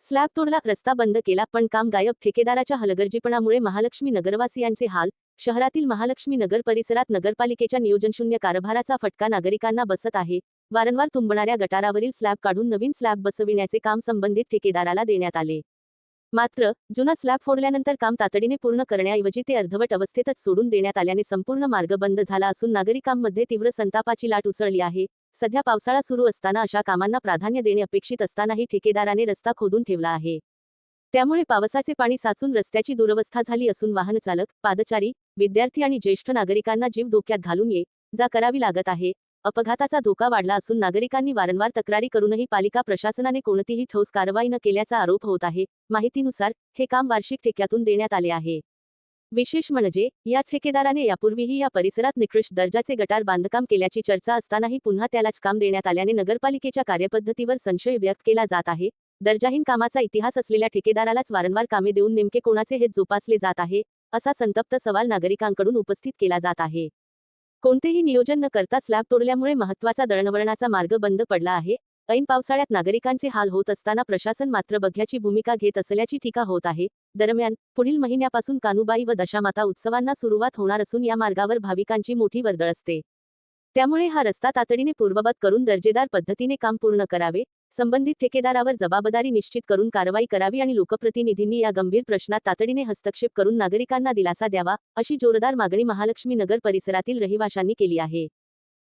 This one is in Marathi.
स्लॅब तोडला, रस्ता बंद केला, पण काम गायब. ठेकेदाराच्या हलगर्जीपणामुळे महालक्ष्मी नगरवासियांचे हाल. शहरातील महालक्ष्मी नगर परिसरात नगरपालिकेच्या नियोजनशून्य कारभाराचा फटका नागरिकांना बसत आहे. वारंवार तुंबणाऱ्या गटारावरील स्लॅब काढून नवीन स्लॅब बसविण्याचे काम संबंधित ठेकेदाराला देण्यात आले. मात्र जुना स्लॅब फोडल्यानंतर काम तातडीने पूर्ण करण्याऐवजी ते अर्धवट अवस्थेतच सोडून देण्यात आल्याने संपूर्ण मार्ग बंद झाला असून नागरिकांमध्ये तीव्र संतापाची लाट उसळली आहे. सध्या पावसाळा सुरू असताना अशा कामांना प्राधान्य देणे अपेक्षित असतानाही ठेकेदाराने रस्ता खोदून ठेवला आहे. त्यामुळे पावसाचे पाणी साचून रस्त्याची दुरवस्था झाली असून वाहनचालक, पादचारी, विद्यार्थी आणि ज्येष्ठ नागरिकांना जीव धोक्यात घालून ये-जा करावी लागत आहे. अपघाताचा धोका वाढला असून नागरिकांनी वारंवार तक्रारी करूनही पालिका प्रशासनाने कोणतीही ठोस कारवाई न केल्याचा आरोप होत आहे. माहितीनुसार हे काम वार्षिक ठेक्यातून देण्यात आले आहे. विशेष म्हणजे याच ठेकेदाराने यापूर्वीही या परिसरात निकृष्ट दर्जाचे गटार बांधकाम केल्याची चर्चा असतानाही पुन्हा त्यालाच काम देण्यात आल्याने नगरपालिकेच्या कार्यपद्धतीवर संशय व्यक्त केला जात आहे. दर्जाहीन कामाचा इतिहास असलेल्या ठेकेदारालाच वारंवार कामे देऊन नेमके कोणाचे हित जोपासले जात आहे, असा संतप्त सवाल नागरिकांकडून उपस्थित केला जात आहे. कोणतेही नियोजन न करता स्लॅब तोडल्यामुळे महत्त्वाचा दळणवळणाचा मार्ग बंद पडला आहे. ऐन पावसाळ्यात नागरिकांचे हाल होत असताना प्रशासन मात्र बघ्याची भूमिका घेत असल्याची टीका होत आहे. दरम्यान पुढील महिन्यापासून कानुबाई व दशामाता उत्सवांना सुरुवात होणार असून या मार्गावर भाविकांची मोठी वर्दळ असते. त्यामुळे हा रस्ता तातडीने पूर्ववत करून दर्जेदार पद्धतीने काम पूर्ण करावे, संबंधित ठेकेदारावर जबाबदारी निश्चित करून कारवाई करावी आणि लोकप्रतिनिधींनी या गंभीर प्रश्नात तातडीने हस्तक्षेप करून नागरिकांना दिलासा द्यावा, अशी जोरदार मागणी महालक्ष्मी नगर परिसरातील रहिवाशांनी केली आहे.